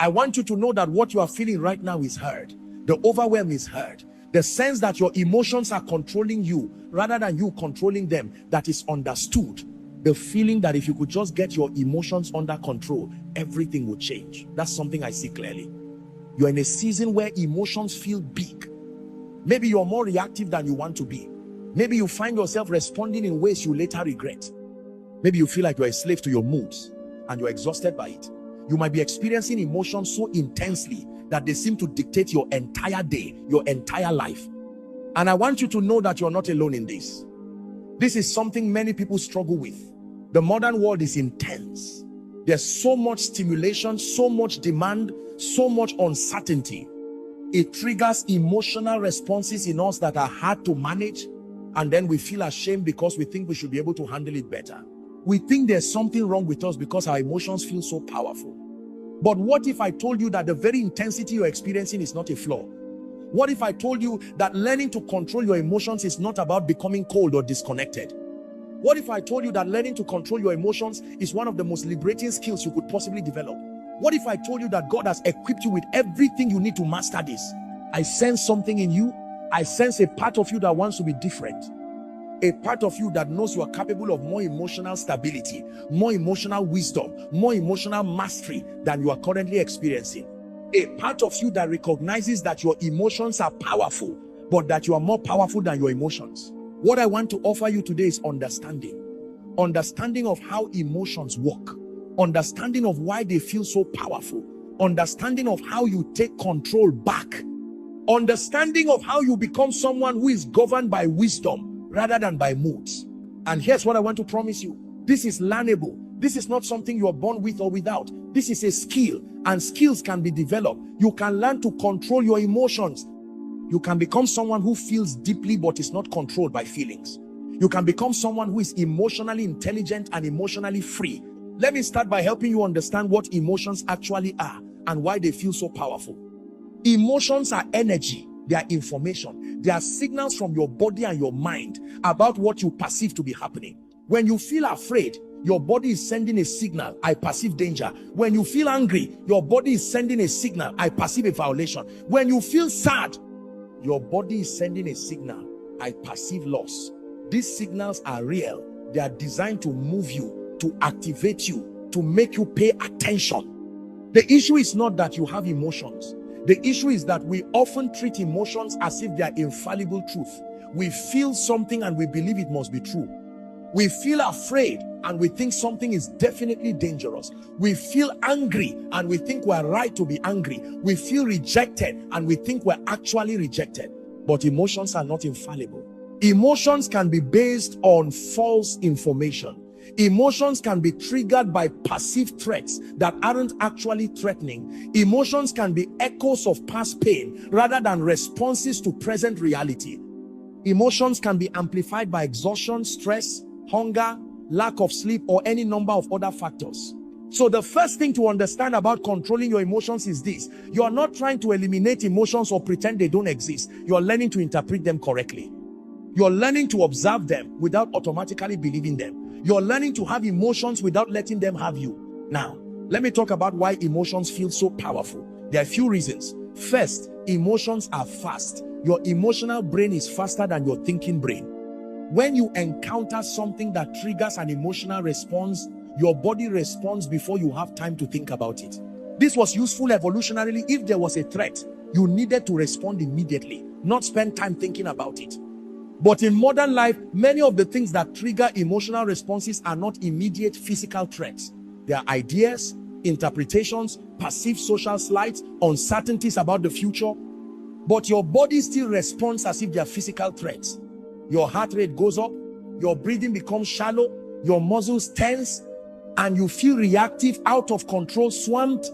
I want you to know that what you are feeling right now is heard. The overwhelm is heard. The sense that your emotions are controlling you rather than you controlling them, that is understood. The feeling that if you could just get your emotions under control, everything will change. That's something I see clearly. You're in a season where emotions feel big. Maybe you're more reactive than you want to be. Maybe you find yourself responding in ways you later regret. Maybe you feel like you're a slave to your moods and you're exhausted by it. You might be experiencing emotions so intensely that they seem to dictate your entire day, your entire life. And I want you to know that you're not alone in this. This is something many people struggle with. The modern world is intense. There's so much stimulation, so much demand, so much uncertainty. It triggers emotional responses in us that are hard to manage, and then we feel ashamed because we think we should be able to handle it better. We think there's something wrong with us because our emotions feel so powerful. But what if I told you that the very intensity you're experiencing is not a flaw? What if I told you that learning to control your emotions is not about becoming cold or disconnected? What if I told you that learning to control your emotions is one of the most liberating skills you could possibly develop? What if I told you that God has equipped you with everything you need to master this? I sense something in you. I sense a part of you that wants to be different. A part of you that knows you are capable of more emotional stability, more emotional wisdom, more emotional mastery than you are currently experiencing. A part of you that recognizes that your emotions are powerful, but that you are more powerful than your emotions. What I want to offer you today is understanding. Understanding of how emotions work. Understanding of why they feel so powerful. Understanding of how you take control back. Understanding of how you become someone who is governed by wisdom rather than by moods. And here's what I want to promise you. This is learnable. This is not something you are born with or without. This is a skill, and skills can be developed. You can learn to control your emotions. You can become someone who feels deeply but is not controlled by feelings. You can become someone who is emotionally intelligent and emotionally free. Let me start by helping you understand what emotions actually are and why they feel so powerful. Emotions are energy. They are information. They are signals from your body and your mind about what you perceive to be happening. When you feel afraid, your body is sending a signal, I perceive danger. When you feel angry, your body is sending a signal, I perceive a violation. When you feel sad, your body is sending a signal, I perceive loss. These signals are real. They are designed to move you, to activate you, to make you pay attention. The issue is not that you have emotions. The issue is that we often treat emotions as if they are infallible truth. We feel something and we believe it must be true. We feel afraid and we think something is definitely dangerous. We feel angry and we think we're right to be angry. We feel rejected and we think we're actually rejected. But emotions are not infallible. Emotions can be based on false information. Emotions can be triggered by perceived threats that aren't actually threatening. Emotions can be echoes of past pain rather than responses to present reality. Emotions can be amplified by exhaustion, stress, hunger, lack of sleep, or any number of other factors. So the first thing to understand about controlling your emotions is this. You are not trying to eliminate emotions or pretend they don't exist. You are learning to interpret them correctly. You're learning to observe them without automatically believing them. You're learning to have emotions without letting them have you. Now, let me talk about why emotions feel so powerful. There are a few reasons. First, emotions are fast. Your emotional brain is faster than your thinking brain. When you encounter something that triggers an emotional response, your body responds before you have time to think about it. This was useful evolutionarily. If there was a threat, you needed to respond immediately, not spend time thinking about it. But in modern life, many of the things that trigger emotional responses are not immediate physical threats. They are ideas, interpretations, perceived social slights, uncertainties about the future. But your body still responds as if they are physical threats. Your heart rate goes up, your breathing becomes shallow, your muscles tense, and you feel reactive, out of control, swamped.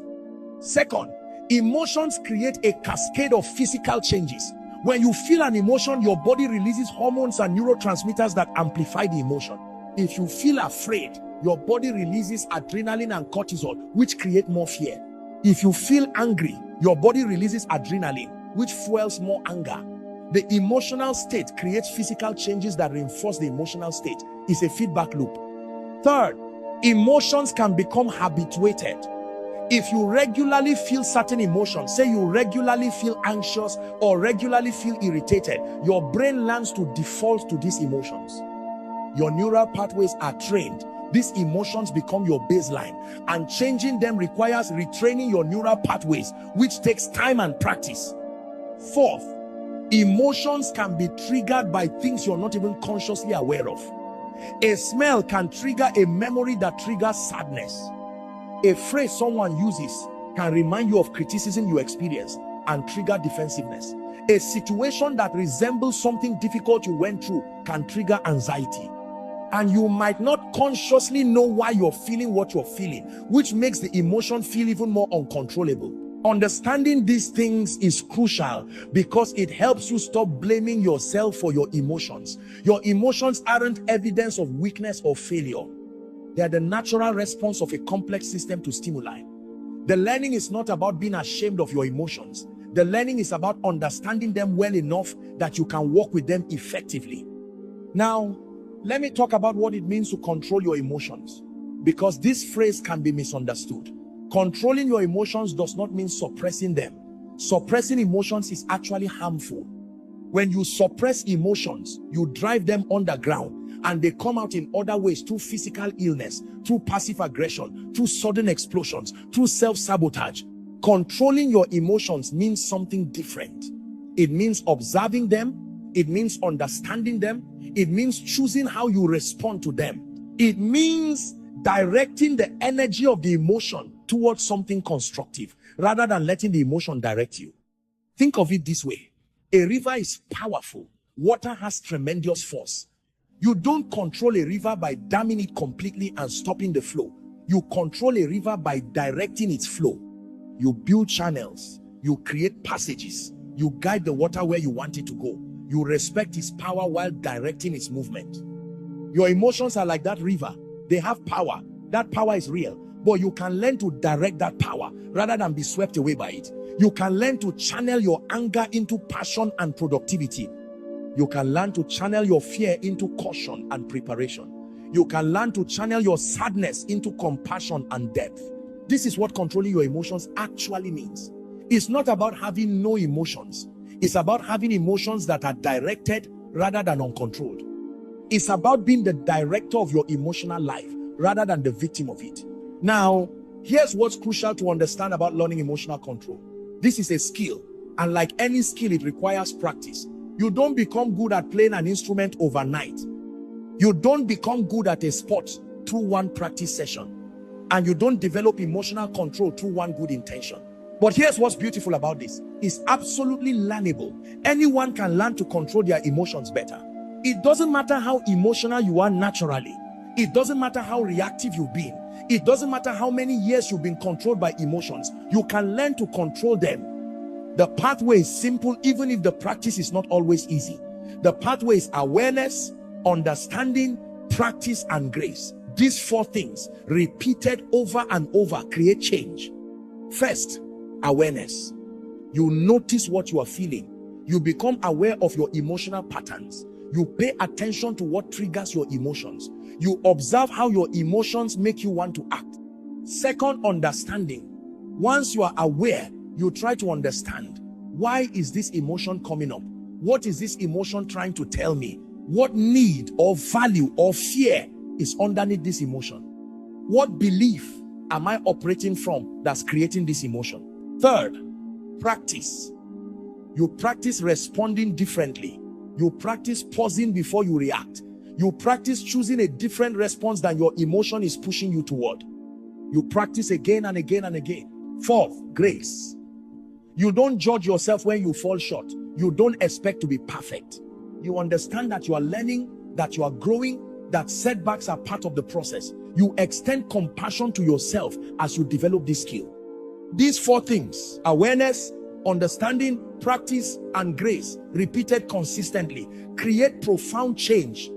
Second, emotions create a cascade of physical changes. When you feel an emotion, your body releases hormones and neurotransmitters that amplify the emotion. If you feel afraid, your body releases adrenaline and cortisol, which create more fear. If you feel angry, your body releases adrenaline, which fuels more anger. The emotional state creates physical changes that reinforce the emotional state. It's a feedback loop. Third, emotions can become habituated. If you regularly feel certain emotions, say you regularly feel anxious or regularly feel irritated, your brain learns to default to these emotions. Your neural pathways are trained. These emotions become your baseline, and changing them requires retraining your neural pathways, which takes time and practice. Fourth, emotions can be triggered by things you're not even consciously aware of. A smell can trigger a memory that triggers sadness. A phrase someone uses can remind you of criticism you experienced and trigger defensiveness. A situation that resembles something difficult you went through can trigger anxiety. And you might not consciously know why you're feeling what you're feeling, which makes the emotion feel even more uncontrollable. Understanding these things is crucial because it helps you stop blaming yourself for your emotions. Your emotions aren't evidence of weakness or failure. They are the natural response of a complex system to stimuli. The learning is not about being ashamed of your emotions. The learning is about understanding them well enough that you can work with them effectively. Now, let me talk about what it means to control your emotions, because this phrase can be misunderstood. Controlling your emotions does not mean suppressing them. Suppressing emotions is actually harmful. When you suppress emotions, you drive them underground, and they come out in other ways, through physical illness, through passive aggression, through sudden explosions, through self-sabotage. Controlling your emotions means something different. It means observing them. It means understanding them. It means choosing how you respond to them. It means directing the energy of the emotion towards something constructive rather than letting the emotion direct you. Think of it this way. A river is powerful. Water has tremendous force. You don't control a river by damming it completely and stopping the flow. You control a river by directing its flow. You build channels. You create passages. You guide the water where you want it to go. You respect its power while directing its movement. Your emotions are like that river. They have power. That power is real. But you can learn to direct that power rather than be swept away by it. You can learn to channel your anger into passion and productivity. You can learn to channel your fear into caution and preparation. You can learn to channel your sadness into compassion and depth. This is what controlling your emotions actually means. It's not about having no emotions. It's about having emotions that are directed rather than uncontrolled. It's about being the director of your emotional life rather than the victim of it. Now, here's what's crucial to understand about learning emotional control. This is a skill, and like any skill, it requires practice. You don't become good at playing an instrument overnight. You don't become good at a sport through one practice session. And you don't develop emotional control through one good intention. But here's what's beautiful about this. It's absolutely learnable. Anyone can learn to control their emotions better. It doesn't matter how emotional you are naturally. It doesn't matter how reactive you've been. It doesn't matter how many years you've been controlled by emotions. You can learn to control them. The pathway is simple, even if the practice is not always easy. The pathway is awareness, understanding, practice, and grace. These four things, repeated over and over, create change. First, awareness. You notice what you are feeling. You become aware of your emotional patterns. You pay attention to what triggers your emotions. You observe how your emotions make you want to act. Second, understanding. Once you are aware, you try to understand. Why is this emotion coming up? What is this emotion trying to tell me? What need or value or fear is underneath this emotion? What belief am I operating from that's creating this emotion? Third, practice. You practice responding differently. You practice pausing before you react. You practice choosing a different response than your emotion is pushing you toward. You practice again and again and again. Fourth, grace. You don't judge yourself when you fall short. You don't expect to be perfect. You understand that you are learning, that you are growing, that setbacks are part of the process. You extend compassion to yourself as you develop this skill. These four things, awareness, understanding, practice, and grace, repeated consistently, create profound change.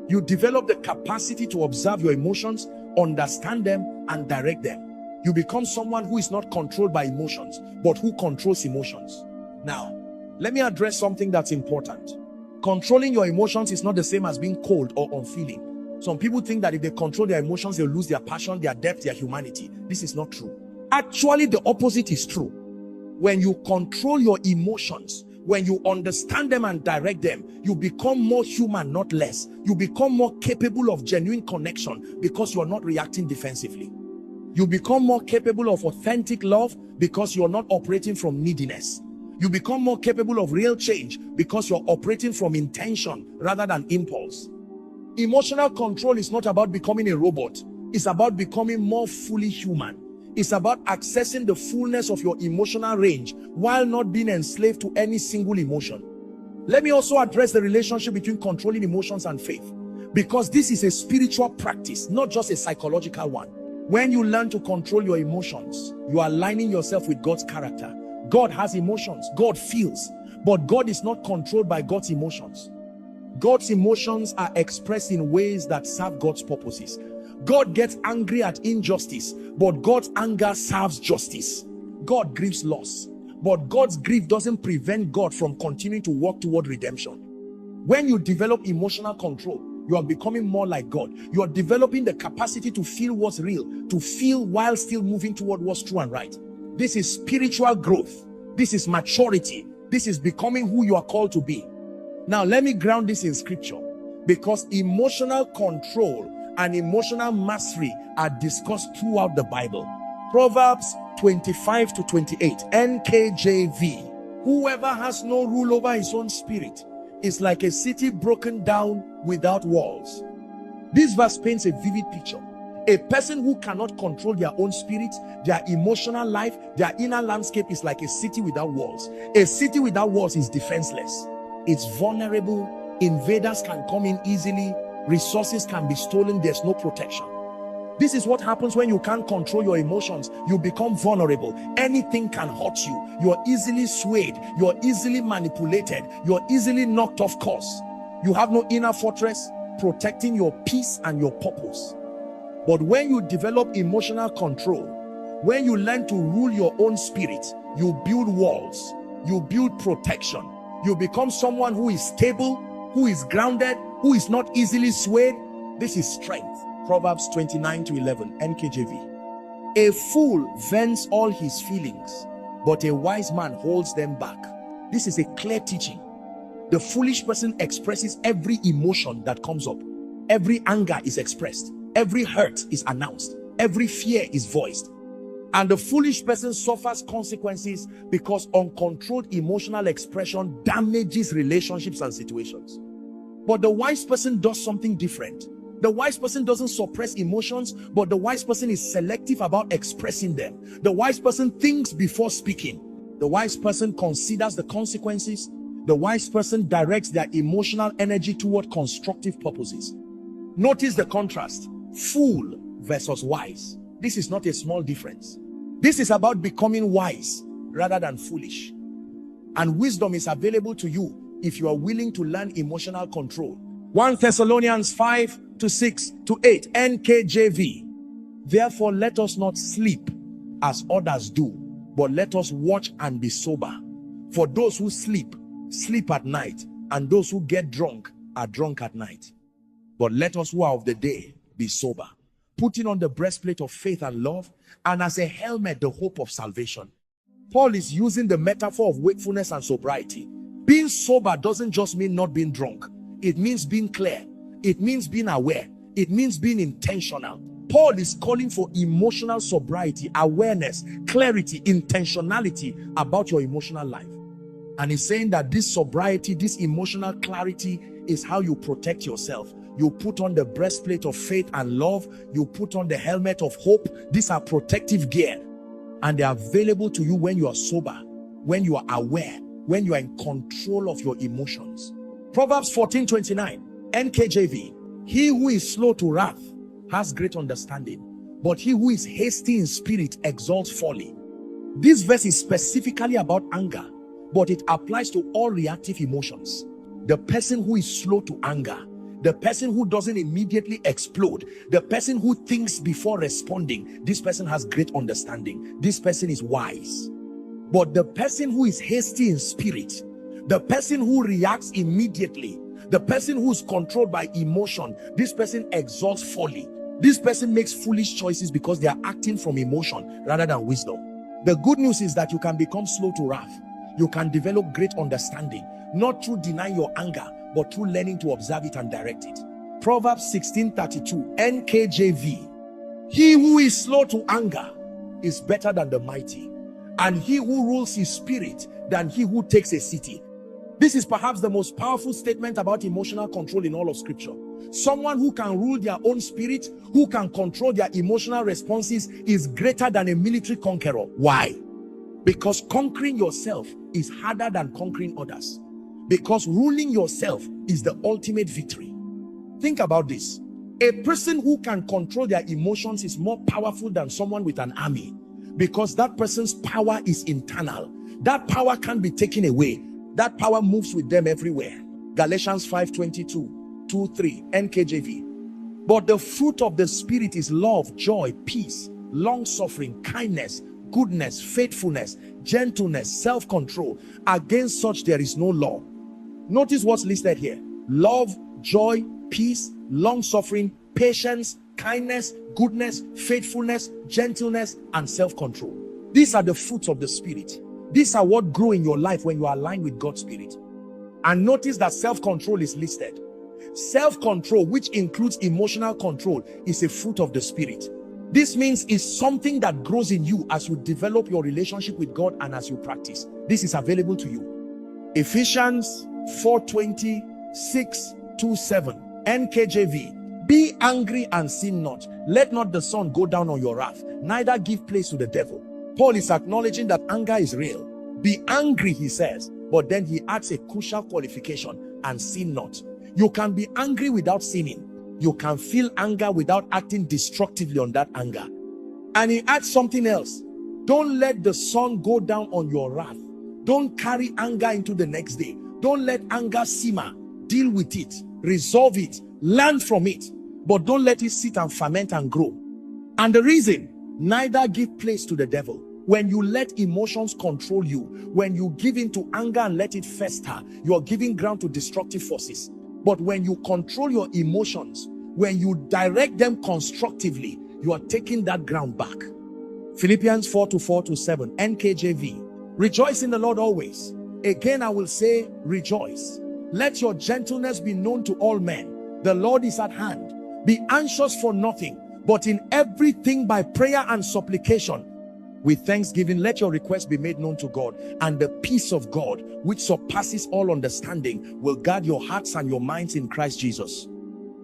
You develop the capacity to observe your emotions, understand them, and direct them. You become someone who is not controlled by emotions, but who controls emotions. Now, let me address something that's important. Controlling your emotions is not the same as being cold or unfeeling. Some people think that if they control their emotions, they'll lose their passion, their depth, their humanity. This is not true. Actually, the opposite is true. When you control your emotions, when you understand them and direct them, you become more human, not less. You become more capable of genuine connection because you are not reacting defensively. You become more capable of authentic love because you're not operating from neediness. You become more capable of real change because you're operating from intention rather than impulse. Emotional control is not about becoming a robot. It's about becoming more fully human. It's about accessing the fullness of your emotional range while not being enslaved to any single emotion. Let me also address the relationship between controlling emotions and faith, because this is a spiritual practice, not just a psychological one. When you learn to control your emotions, you are aligning yourself with God's character. God has emotions, God feels, but God is not controlled by God's emotions. God's emotions are expressed in ways that serve God's purposes. God gets angry at injustice, but God's anger serves justice. God grieves loss, but God's grief doesn't prevent God from continuing to work toward redemption. When you develop emotional control, you are becoming more like God. You are developing the capacity to feel what's real, to feel while still moving toward what's true and right. This is spiritual growth. This is maturity. This is becoming who you are called to be. Now, let me ground this in scripture, because emotional control and emotional mastery are discussed throughout the Bible. Proverbs 25 to 28, NKJV. Whoever has no rule over his own spirit is like a city broken down without walls. This verse paints a vivid picture. A person who cannot control their own spirit, their emotional life, their inner landscape is like a city without walls. A city without walls is defenseless. It's vulnerable. Invaders can come in easily. Resources can be stolen. There's no protection. This is what happens when you can't control your emotions. You become vulnerable. Anything can hurt you. You're easily swayed. You're easily manipulated. You're easily knocked off course. You have no inner fortress protecting your peace and your purpose. But when you develop emotional control, when you learn to rule your own spirit, you build walls, you build protection. You become someone who is stable, who is grounded, who is not easily swayed. This is strength. Proverbs 29 to 11, NKJV. A fool vents all his feelings, but a wise man holds them back. This is a clear teaching. The foolish person expresses every emotion that comes up. Every anger is expressed. Every hurt is announced. Every fear is voiced. And the foolish person suffers consequences because uncontrolled emotional expression damages relationships and situations. But the wise person does something different. The wise person doesn't suppress emotions, but the wise person is selective about expressing them. The wise person thinks before speaking. The wise person considers the consequences. The wise person directs their emotional energy toward constructive purposes. Notice the contrast. Fool versus wise. This is not a small difference. This is about becoming wise rather than foolish. And wisdom is available to you if you are willing to learn emotional control. 1 Thessalonians 5 to 6 to 8, NKJV. Therefore, let us not sleep as others do, but let us watch and be sober. For those who sleep, sleep at night, and those who get drunk are drunk at night. But let us who are of the day be sober, putting on the breastplate of faith and love, and as a helmet the hope of salvation. Paul is using the metaphor of wakefulness and sobriety. Being sober doesn't just mean not being drunk. It means being clear. It means being aware. It means being intentional. Paul is calling for emotional sobriety, awareness, clarity, intentionality about your emotional life. And he's saying that this sobriety, this emotional clarity is how you protect yourself. You put on the breastplate of faith and love. You put on the helmet of hope. These are protective gear, and they are available to you when you are sober, when you are aware, when you are in control of your emotions. Proverbs 14:29, NKJV. He who is slow to wrath has great understanding, but he who is hasty in spirit exalts folly. This verse is specifically about anger, but it applies to all reactive emotions. The person who is slow to anger, the person who doesn't immediately explode, the person who thinks before responding, this person has great understanding. This person is wise. But the person who is hasty in spirit, the person who reacts immediately, the person who's controlled by emotion, this person exalts folly. This person makes foolish choices because they are acting from emotion rather than wisdom. The good news is that you can become slow to wrath. You can develop great understanding, not through denying your anger, but through learning to observe it and direct it. Proverbs 16:32 NKJV. He who is slow to anger is better than the mighty, and he who rules his spirit than he who takes a city. This is perhaps the most powerful statement about emotional control in all of scripture. Someone who can rule their own spirit, who can control their emotional responses, is greater than a military conqueror. Why? Because conquering yourself is harder than conquering others. Because ruling yourself is the ultimate victory. Think about this. A person who can control their emotions is more powerful than someone with an army, because that person's power is internal. That power can't be taken away. That power moves with them everywhere. Galatians 5:22-23 NKJV. But the fruit of the Spirit is love, joy, peace, long-suffering, kindness, goodness, faithfulness, gentleness, self-control. Against such there is no law. Notice what's listed here: love, joy, peace, long-suffering, patience, kindness, goodness, faithfulness, gentleness, and self-control. These are the fruits of the Spirit. These are what grow in your life when you are aligned with God's Spirit. And notice that self-control is listed. Self-control, which includes emotional control, is a fruit of the Spirit. This means it's something that grows in you as you develop your relationship with God and as you practice. This is available to you. Ephesians 4:26-7 NKJV. Be angry and sin not. Let not the sun go down on your wrath, neither give place to the devil. Paul is acknowledging that anger is real. Be angry, he says, but then he adds a crucial qualification: and sin not. You can be angry without sinning. You can feel anger without acting destructively on that anger. And he adds something else: don't let the sun go down on your wrath. Don't carry anger into the next day. Don't let anger simmer. Deal with it, resolve it, learn from it, but don't let it sit and ferment and grow. And the reason: neither give place to the devil. When you let emotions control you, when you give in to anger and let it fester, you are giving ground to destructive forces. But when you control your emotions, when you direct them constructively, you are taking that ground back. Philippians 4:4-7 NKJV. Rejoice in the Lord always. Again I will say, rejoice. Let your gentleness be known to all men. The Lord is at hand. Be anxious for nothing, but in everything by prayer and supplication, with thanksgiving, let your requests be made known to God, and the peace of God, which surpasses all understanding, will guard your hearts and your minds in Christ Jesus.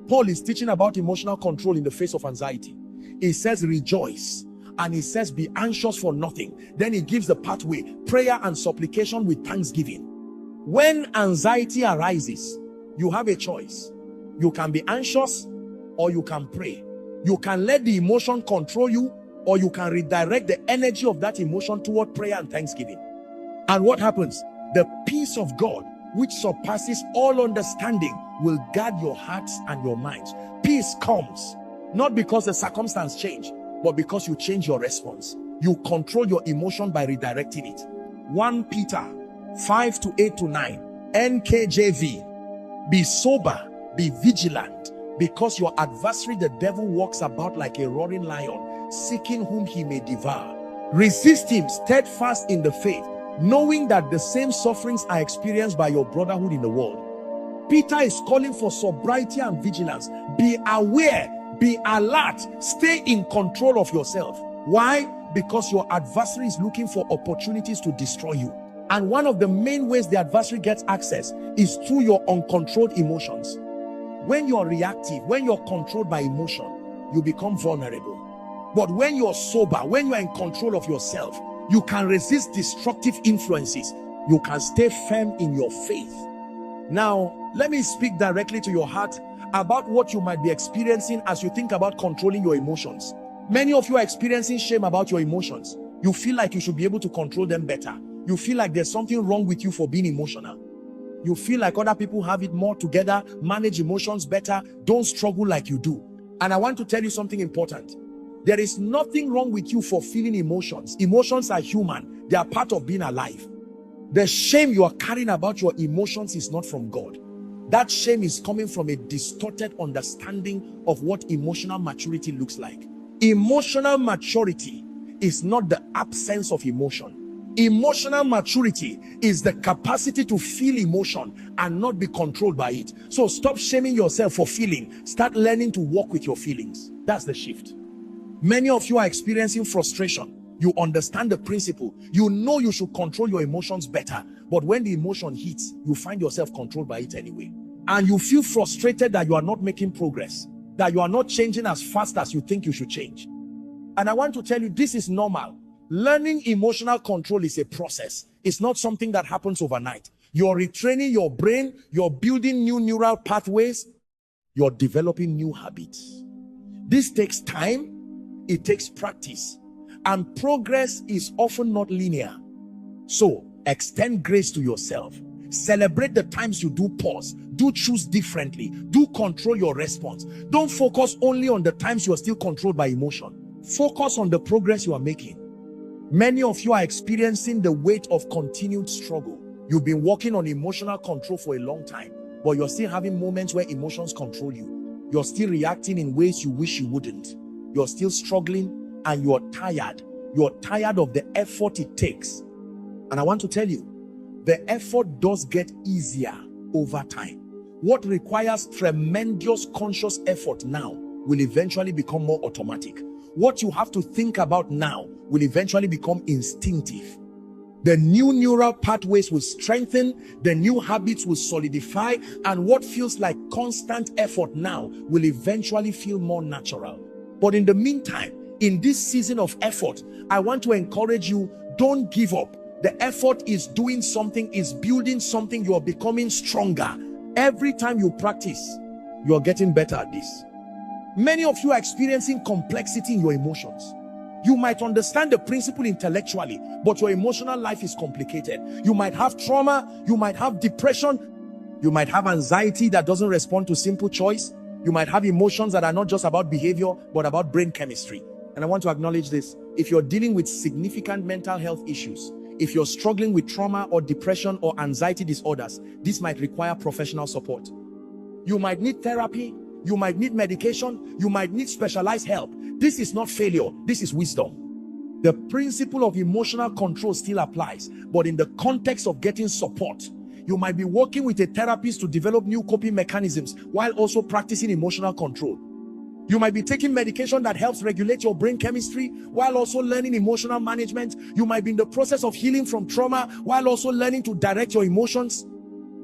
Paul is teaching about emotional control in the face of anxiety. He says rejoice, and he says be anxious for nothing. Then he gives the pathway: prayer and supplication with thanksgiving. When anxiety arises, you have a choice. You can be anxious or you can pray. You can let the emotion control you, or you can redirect the energy of that emotion toward prayer and thanksgiving. And what happens? The peace of God, which surpasses all understanding, will guard your hearts and your minds. Peace comes not because the circumstance changed, but because you change your response. You control your emotion by redirecting it. 1 Peter 5:8-9 NKJV. Be sober, be vigilant, because your adversary the devil walks about like a roaring lion, seeking whom he may devour. Resist him steadfast in the faith, knowing that the same sufferings are experienced by your brotherhood in the world. Peter is calling for sobriety and vigilance. Be aware, be alert, stay in control of yourself. Why? Because your adversary is looking for opportunities to destroy you. And one of the main ways the adversary gets access is through your uncontrolled emotions. When you're reactive, when you're controlled by emotion, you become vulnerable. But when you're sober, when you're in control of yourself, you can resist destructive influences. You can stay firm in your faith. Now, let me speak directly to your heart about what you might be experiencing as you think about controlling your emotions. Many of you are experiencing shame about your emotions. You feel like you should be able to control them better. You feel like there's something wrong with you for being emotional. You feel like other people have it more together, manage emotions better, don't struggle like you do. And I want to tell you something important. There is nothing wrong with you for feeling emotions. Emotions are human. They are part of being alive. The shame you are carrying about your emotions is not from God. That shame is coming from a distorted understanding of what emotional maturity looks like. Emotional maturity is not the absence of emotion. Emotional maturity is the capacity to feel emotion and not be controlled by it. So stop shaming yourself for feeling. Start learning to walk with your feelings. That's the shift. Many of you are experiencing frustration. You understand the principle. You know you should control your emotions better. But when the emotion hits, you find yourself controlled by it anyway. And you feel frustrated that you are not making progress, that you are not changing as fast as you think you should change. And I want to tell you, this is normal. Learning emotional control is a process. It's not something that happens overnight. You're retraining your brain. You're building new neural pathways. You're developing new habits. This takes time. It takes practice. And progress is often not linear. So extend grace to yourself. Celebrate the times you do pause. Do choose differently. Do control your response. Don't focus only on the times you are still controlled by emotion. Focus on the progress you are making. Many of you are experiencing the weight of continued struggle. You've been working on emotional control for a long time, but you're still having moments where emotions control you. You're still reacting in ways you wish you wouldn't. You're still struggling and you're tired. You're tired of the effort it takes. And I want to tell you, the effort does get easier over time. What requires tremendous conscious effort now will eventually become more automatic. What you have to think about now will eventually become instinctive. The new neural pathways will strengthen, the new habits will solidify, and what feels like constant effort now will eventually feel more natural. But in the meantime, in this season of effort, I want to encourage you, don't give up. The effort is doing something, is building something. You are becoming stronger. Every time you practice, you are getting better at this. Many of you are experiencing complexity in your emotions. You might understand the principle intellectually, but your emotional life is complicated. You might have trauma, you might have depression, you might have anxiety that doesn't respond to simple choice. You might have emotions that are not just about behavior, but about brain chemistry. And I want to acknowledge this. If you're dealing with significant mental health issues, if you're struggling with trauma or depression or anxiety disorders, this might require professional support. You might need therapy, you might need medication, you might need specialized help. This is not failure, this is wisdom. The principle of emotional control still applies, but in the context of getting support, you might be working with a therapist to develop new coping mechanisms while also practicing emotional control. You might be taking medication that helps regulate your brain chemistry while also learning emotional management. You might be in the process of healing from trauma while also learning to direct your emotions.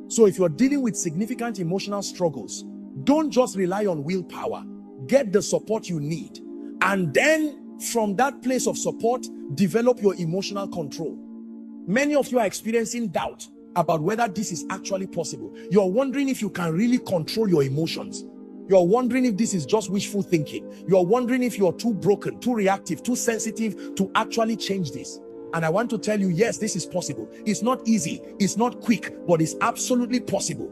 So if you're dealing with significant emotional struggles, don't just rely on willpower. Get the support you need. And then from that place of support, develop your emotional control. Many of you are experiencing doubt about whether this is actually possible. You're wondering if you can really control your emotions. You're wondering if this is just wishful thinking. You're wondering if you're too broken, too reactive, too sensitive to actually change this. And I want to tell you, yes, this is possible. It's not easy, it's not quick, but it's absolutely possible.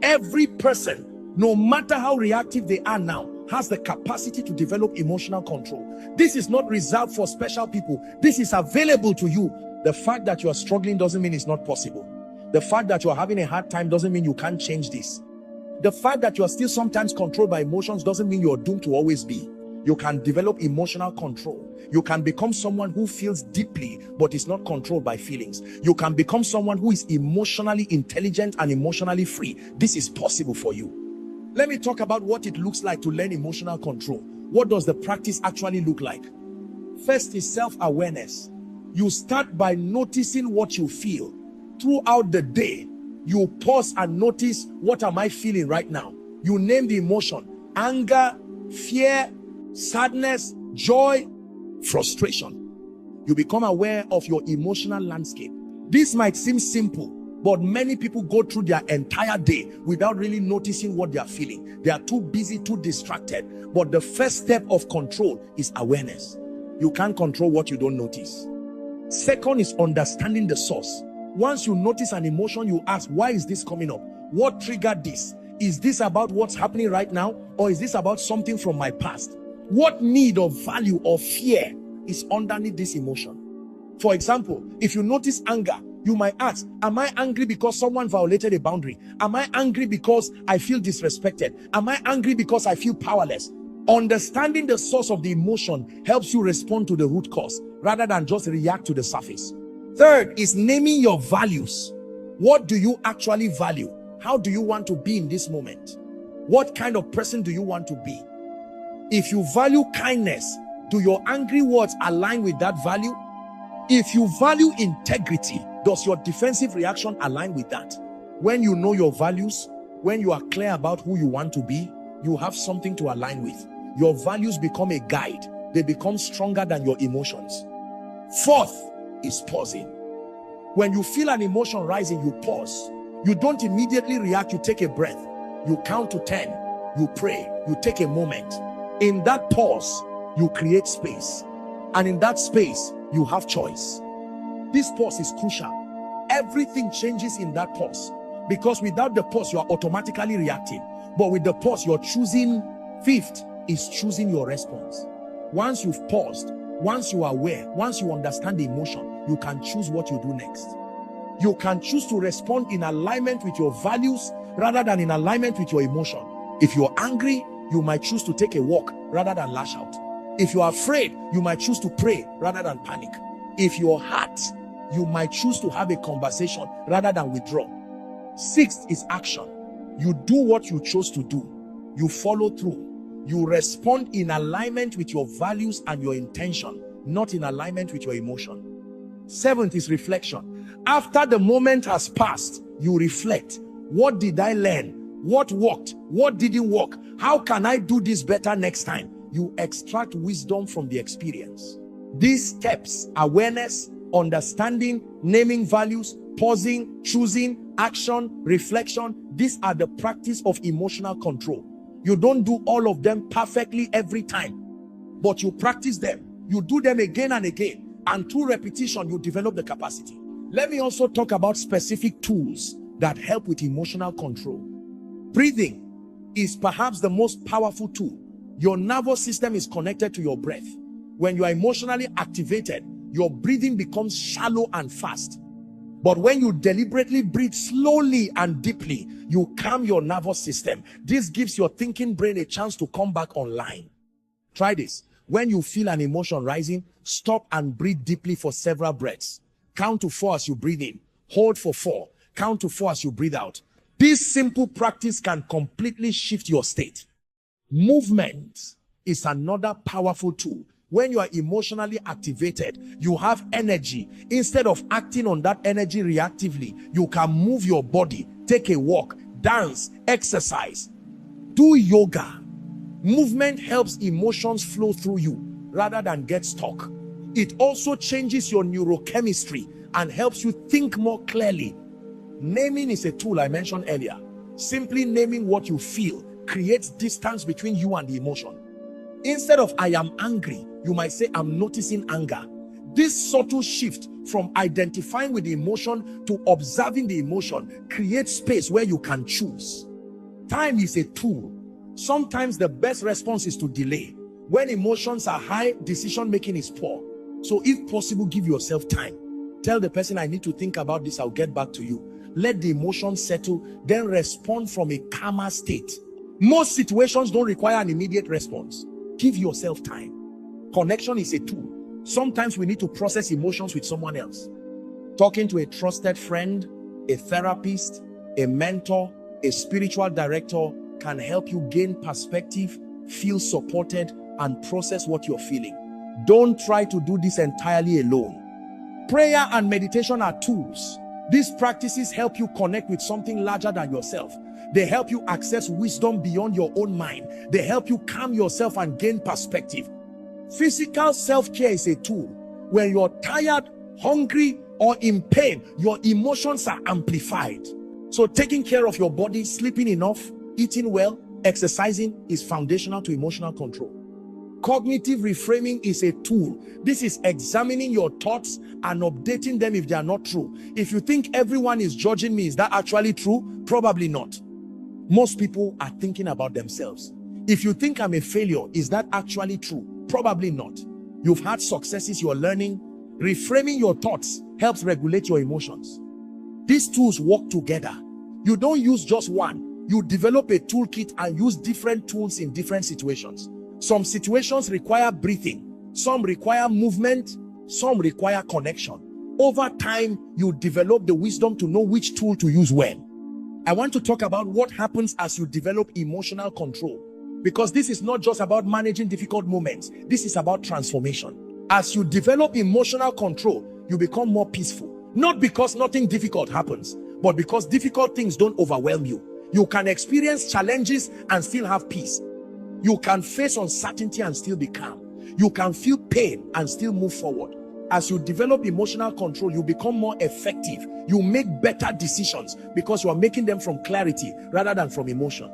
Every person, no matter how reactive they are now, has the capacity to develop emotional control. This is not reserved for special people. This is available to you. The fact that you are struggling doesn't mean it's not possible. The fact that you are having a hard time doesn't mean you can't change this. The fact that you are still sometimes controlled by emotions doesn't mean you are doomed to always be. You can develop emotional control. You can become someone who feels deeply but is not controlled by feelings. You can become someone who is emotionally intelligent and emotionally free. This is possible for you. Let me talk about what it looks like to learn emotional control. What does the practice actually look like? First is self-awareness. You start by noticing what you feel. Throughout the day, you pause and notice, what am I feeling right now? You name the emotion: anger, fear, sadness, joy, frustration. You become aware of your emotional landscape. This might seem simple, but many people go through their entire day without really noticing what they are feeling. They are too busy, too distracted. But the first step of control is awareness. You can't control what you don't notice. Second is understanding the source. Once you notice an emotion, you ask, why is this coming up? What triggered this? Is this about what's happening right now? Or is this about something from my past? What need or value or fear is underneath this emotion? For example, if you notice anger, You might ask, am I angry because someone violated a boundary? Am I angry because I feel disrespected? Am I angry because I feel powerless? Understanding the source of the emotion helps you respond to the root cause rather than just react to the surface. Third is naming your values. What do you actually value? How do you want to be in this moment? What kind of person do you want to be? If you value kindness, do your angry words align with that value? If you value integrity, does your defensive reaction align with that? When you know your values, when you are clear about who you want to be, you have something to align with. Your values become a guide. They become stronger than your emotions. Fourth is pausing. When you feel an emotion rising, you pause. You don't immediately react. You take a breath. You count to 10. You pray. You take a moment. In that pause, you create space. And in that space, you have choice. This pause is crucial. Everything changes in that pause. Because without the pause, you are automatically reacting. But with the pause, you're choosing. Fifth is choosing your response. Once you've paused, once you are aware, once you understand the emotion, you can choose what you do next. You can choose to respond in alignment with your values rather than in alignment with your emotion. If you're angry, you might choose to take a walk rather than lash out. If you are afraid, you might choose to pray rather than panic. If you're hurt, you might choose to have a conversation rather than withdraw. Sixth is action. You do what you chose to do. You follow through. You respond in alignment with your values and your intention, not in alignment with your emotion. Seventh is reflection. After the moment has passed, you reflect. What did I learn? What worked? What didn't work? How can I do this better next time? You extract wisdom from the experience. These steps, awareness, understanding, naming values, pausing, choosing, action, reflection, these are the practice of emotional control. You don't do all of them perfectly every time, but you practice them. You do them again and again, and through repetition, you develop the capacity. Let me also talk about specific tools that help with emotional control. Breathing is perhaps the most powerful tool. Your nervous system is connected to your breath. When you are emotionally activated, your breathing becomes shallow and fast. But when you deliberately breathe slowly and deeply, you calm your nervous system. This gives your thinking brain a chance to come back online. Try this. When you feel an emotion rising, stop and breathe deeply for several breaths. Count to 4 as you breathe in. Hold for 4. Count to 4 as you breathe out. This simple practice can completely shift your state. Movement is another powerful tool. When you are emotionally activated, you have energy. Instead of acting on that energy reactively, you can move your body, take a walk, dance, exercise, do yoga. Movement helps emotions flow through you rather than get stuck. It also changes your neurochemistry and helps you think more clearly. Naming is a tool I mentioned earlier. Simply naming what you feel creates distance between you and the emotion. Instead of I am angry, you might say I'm noticing anger. This subtle shift from identifying with the emotion to observing the emotion creates space where you can choose. Time is a tool. Sometimes the best response is to delay. When emotions are high, decision making is poor. So if possible, give yourself time. Tell the person, I need to think about this, I'll get back to you. Let the emotion settle, then respond from a calmer state. Most situations don't require an immediate response. Give yourself time. Connection is a tool. Sometimes we need to process emotions with someone else. Talking to a trusted friend, a therapist, a mentor, a spiritual director can help you gain perspective, feel supported, and process what you're feeling. Don't try to do this entirely alone. Prayer and meditation are tools. These practices help you connect with something larger than yourself. They help you access wisdom beyond your own mind. They help you calm yourself and gain perspective. Physical self-care is a tool. When you're tired, hungry, or in pain, your emotions are amplified. So taking care of your body, sleeping enough, eating well, exercising is foundational to emotional control. Cognitive reframing is a tool. This is examining your thoughts and updating them if they are not true. If you think everyone is judging me, is that actually true? Probably not. Most people are thinking about themselves. If you think I'm a failure, is that actually true? Probably not. You've had successes, you're learning. Reframing your thoughts helps regulate your emotions. These tools work together. You don't use just one. You develop a toolkit and use different tools in different situations. Some situations require breathing, some require movement, some require connection. Over time, you develop the wisdom to know which tool to use when. I want to talk about what happens as you develop emotional control, because this is not just about managing difficult moments. This is about transformation. As you develop emotional control, you become more peaceful. Not because nothing difficult happens, but because difficult things don't overwhelm you. You can experience challenges and still have peace. You can face uncertainty and still be calm. You can feel pain and still move forward. As you develop emotional control, you become more effective. You make better decisions because you are making them from clarity rather than from emotion.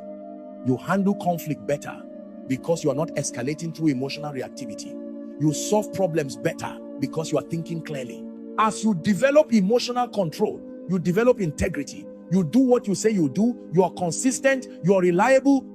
You handle conflict better because you are not escalating through emotional reactivity. You solve problems better because you are thinking clearly. As you develop emotional control, you develop integrity. You do what you say you do. You are consistent. You are reliable.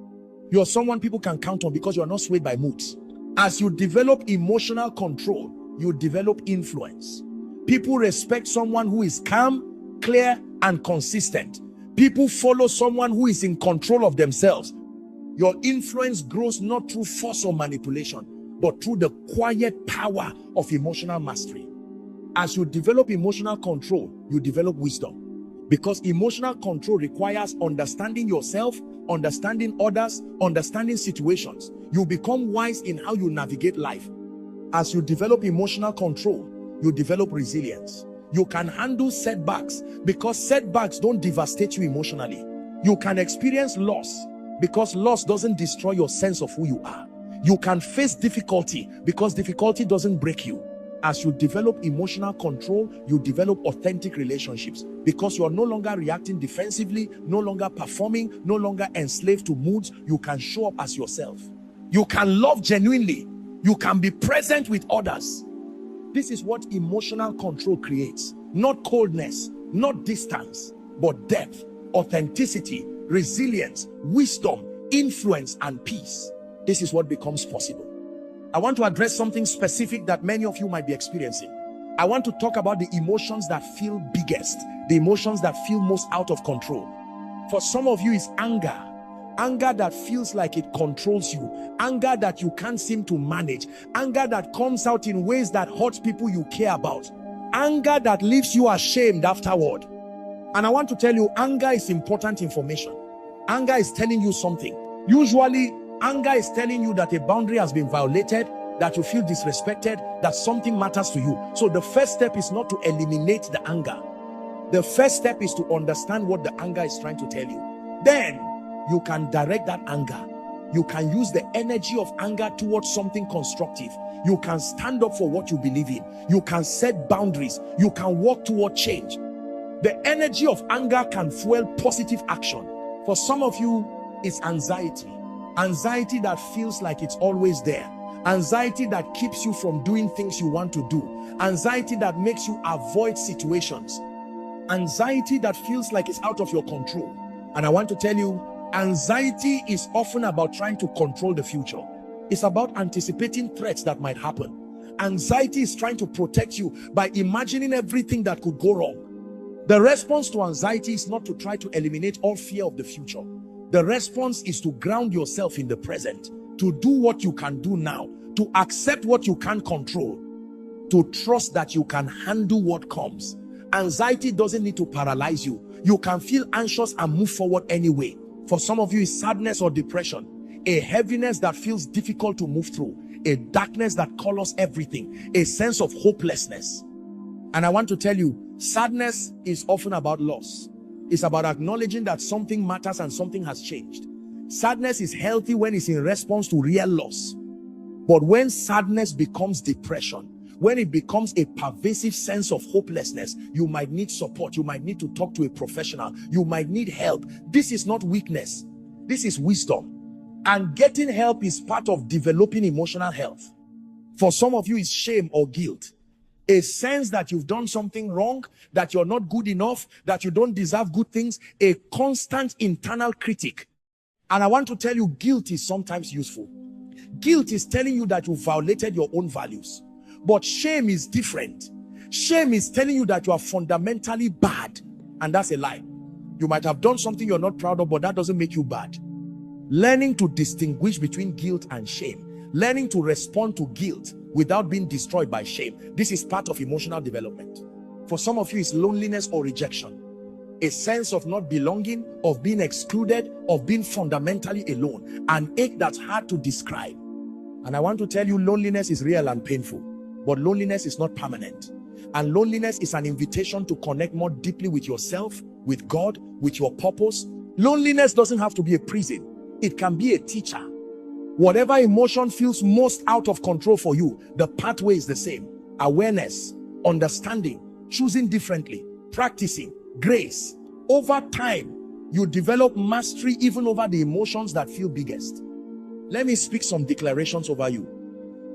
You are someone people can count on because you are not swayed by moods. As you develop emotional control, you develop influence. People respect someone who is calm, clear, and consistent. People follow someone who is in control of themselves. Your influence grows not through force or manipulation, but through the quiet power of emotional mastery. As you develop emotional control, you develop wisdom. Because emotional control requires understanding yourself, understanding others, understanding situations. You become wise in how you navigate life. As you develop emotional control, you develop resilience. You can handle setbacks because setbacks don't devastate you emotionally. You can experience loss because loss doesn't destroy your sense of who you are. You can face difficulty because difficulty doesn't break you. As you develop emotional control, you develop authentic relationships because you are no longer reacting defensively, no longer performing, no longer enslaved to moods. You can show up as yourself. You can love genuinely. You can be present with others. This is what emotional control creates. Not coldness, not distance, but depth, authenticity, resilience, wisdom, influence, and peace. This is what becomes possible. I want to address something specific that many of you might be experiencing. I want to talk about the emotions that feel biggest, the emotions that feel most out of control. For some of you, it's anger. Anger that feels like it controls you. Anger that you can't seem to manage. Anger that comes out in ways that hurt people you care about. Anger that leaves you ashamed afterward. And I want to tell you, anger is important information. Anger is telling you something. Usually, anger is telling you that a boundary has been violated, that you feel disrespected, that something matters to you. So the first step is not to eliminate the anger. The first step is to understand what the anger is trying to tell you. Then you can direct that anger. You can use the energy of anger towards something constructive. You can stand up for what you believe in. You can set boundaries. You can work toward change. The energy of anger can fuel positive action. For some of you, it's anxiety. Anxiety that feels like it's always there. Anxiety that keeps you from doing things you want to do. Anxiety that makes you avoid situations. Anxiety that feels like it's out of your control. And I want to tell you, anxiety is often about trying to control the future. It's about anticipating threats that might happen. Anxiety is trying to protect you by imagining everything that could go wrong. The response to anxiety is not to try to eliminate all fear of the future. The response is to ground yourself in the present, to do what you can do now, to accept what you can't control, to trust that you can handle what comes. Anxiety doesn't need to paralyze you. You can feel anxious and move forward anyway. For some of you, it's sadness or depression, a heaviness that feels difficult to move through, a darkness that colors everything, a sense of hopelessness. And I want to tell you, sadness is often about loss. It's about acknowledging that something matters and something has changed. Sadness is healthy when it's in response to real loss. But when sadness becomes depression, when it becomes a pervasive sense of hopelessness, you might need support. You might need to talk to a professional. You might need help. This is not weakness. This is wisdom. And getting help is part of developing emotional health. For some of you, it's shame or guilt. A sense that you've done something wrong, that you're not good enough, that you don't deserve good things, a constant internal critic. And I want to tell you, guilt is sometimes useful. Guilt is telling you that you violated your own values. But shame is different. Shame is telling you that you are fundamentally bad, and that's a lie. You might have done something you're not proud of, but that doesn't make you bad. Learning to distinguish between guilt and shame, learning to respond to guilt without being destroyed by shame. This is part of emotional development. For some of you, it's loneliness or rejection, a sense of not belonging, of being excluded, of being fundamentally alone, an ache that's hard to describe. And I want to tell you, loneliness is real and painful, but loneliness is not permanent. And loneliness is an invitation to connect more deeply with yourself, with God, with your purpose. Loneliness doesn't have to be a prison. It can be a teacher. Whatever emotion feels most out of control for you, the pathway is the same. Awareness, understanding, choosing differently, practicing, grace. Over time, you develop mastery even over the emotions that feel biggest. Let me speak some declarations over you.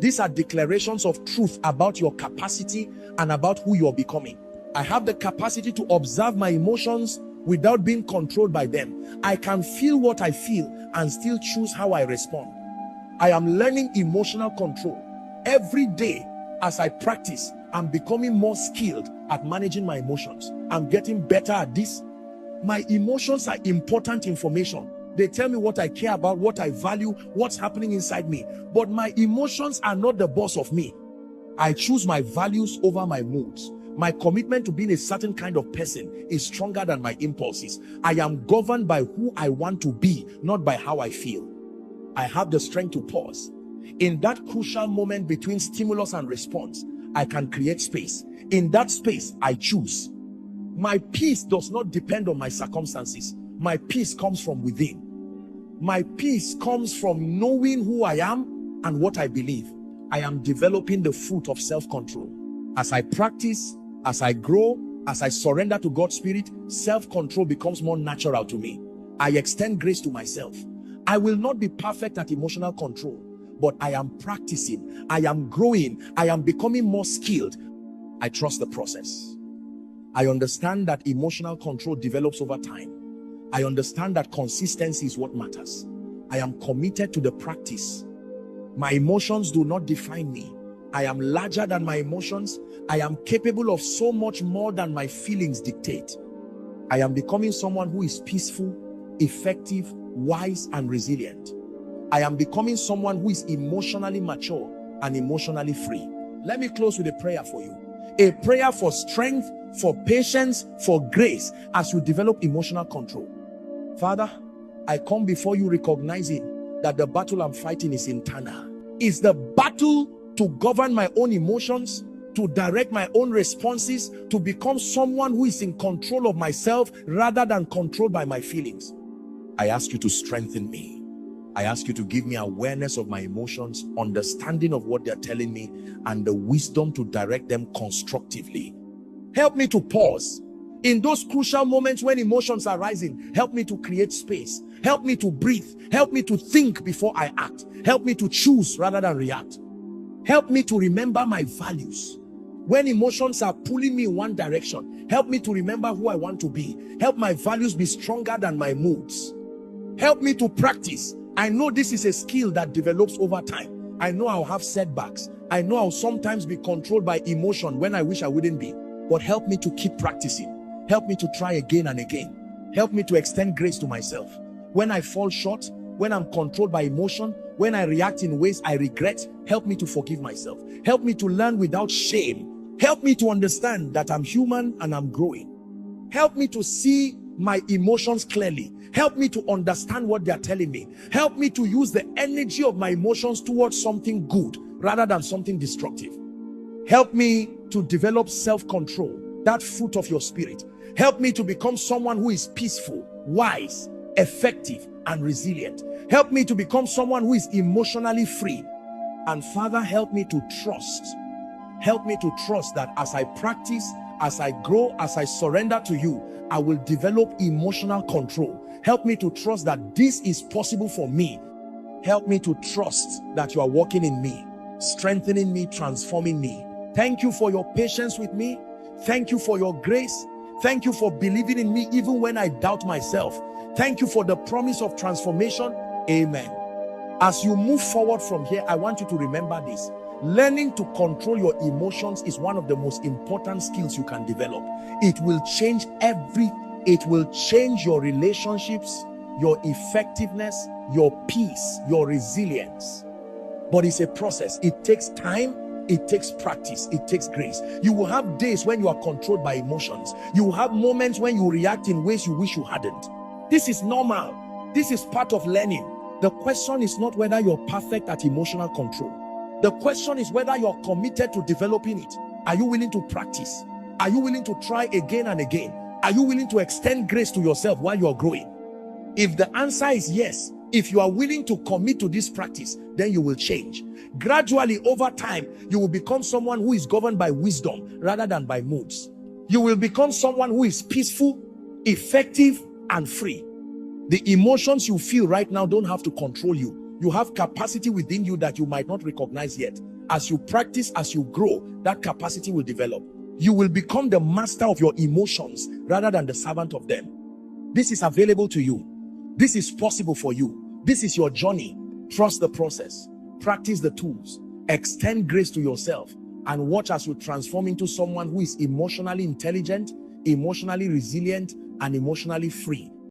These are declarations of truth about your capacity and about who you're becoming. I have the capacity to observe my emotions without being controlled by them. I can feel what I feel and still choose how I respond. I am learning emotional control. Every day as I practice, I'm becoming more skilled at managing my emotions. I'm getting better at this. My emotions are important information. They tell me what I care about, what I value, what's happening inside me. But my emotions are not the boss of me. I choose my values over my moods. My commitment to being a certain kind of person is stronger than my impulses. I am governed by who I want to be, not by how I feel. I have the strength to pause. In that crucial moment between stimulus and response, I can create space. In that space, I choose. My peace does not depend on my circumstances. My peace comes from within. My peace comes from knowing who I am and what I believe. I am developing the fruit of self-control. As I practice, as I grow, as I surrender to God's Spirit, self-control becomes more natural to me. I extend grace to myself. I will not be perfect at emotional control, but I am practicing, I am growing, I am becoming more skilled. I trust the process. I understand that emotional control develops over time. I understand that consistency is what matters. I am committed to the practice. My emotions do not define me. I am larger than my emotions. I am capable of so much more than my feelings dictate. I am becoming someone who is peaceful, effective, wise, and resilient. I am becoming someone who is emotionally mature and emotionally free. Let me close with a prayer for you. A prayer for strength, for patience, for grace as you develop emotional control. Father, I come before you recognizing that the battle I'm fighting is internal. It's the battle to govern my own emotions, to direct my own responses, to become someone who is in control of myself rather than controlled by my feelings. I ask you to strengthen me. I ask you to give me awareness of my emotions, understanding of what they're telling me, and the wisdom to direct them constructively. Help me to pause. In those crucial moments when emotions are rising, help me to create space. Help me to breathe. Help me to think before I act. Help me to choose rather than react. Help me to remember my values. When emotions are pulling me in one direction, help me to remember who I want to be. Help my values be stronger than my moods. Help me to practice. I know this is a skill that develops over time. I know I'll have setbacks. I know I'll sometimes be controlled by emotion when I wish I wouldn't be. But help me to keep practicing. Help me to try again and again. Help me to extend grace to myself. When I fall short, when I'm controlled by emotion, when I react in ways I regret, help me to forgive myself. Help me to learn without shame. Help me to understand that I'm human and I'm growing. Help me to see my emotions clearly. Help me to understand what they're telling me. Help me to use the energy of my emotions towards something good rather than something destructive. Help me to develop self-control, that fruit of your spirit. Help me to become someone who is peaceful, wise, effective, and resilient. Help me to become someone who is emotionally free. And Father, help me to trust. Help me to trust that as I practice, as I grow, as I surrender to you, I will develop emotional control. Help me to trust that this is possible for me. Help me to trust that you are working in me, strengthening me, transforming me. Thank you for your patience with me. Thank you for your grace. Thank you for believing in me even when I doubt myself. Thank you for the promise of transformation. Amen. As you move forward from here, I want you to remember this. Learning to control your emotions is one of the most important skills you can develop. It will change it will change your relationships, your effectiveness, your peace, your resilience. But it's a process. It takes time, it takes practice, it takes grace. You will have days when you are controlled by emotions. You will have moments when you react in ways you wish you hadn't. This is normal. This is part of learning. The question is not whether you're perfect at emotional control. The question is whether you're committed to developing it. Are you willing to practice? Are you willing to try again and again? Are you willing to extend grace to yourself while you're growing? If the answer is yes, if you are willing to commit to this practice, then you will change. Gradually, over time, you will become someone who is governed by wisdom rather than by moods. You will become someone who is peaceful, effective, and free. The emotions you feel right now don't have to control you. You have capacity within you that you might not recognize yet. As you practice, as you grow, that capacity will develop. You will become the master of your emotions rather than the servant of them. This is available to you. This is possible for you. This is your journey. Trust the process. Practice the tools. Extend grace to yourself and watch as you transform into someone who is emotionally intelligent, emotionally resilient, and emotionally free.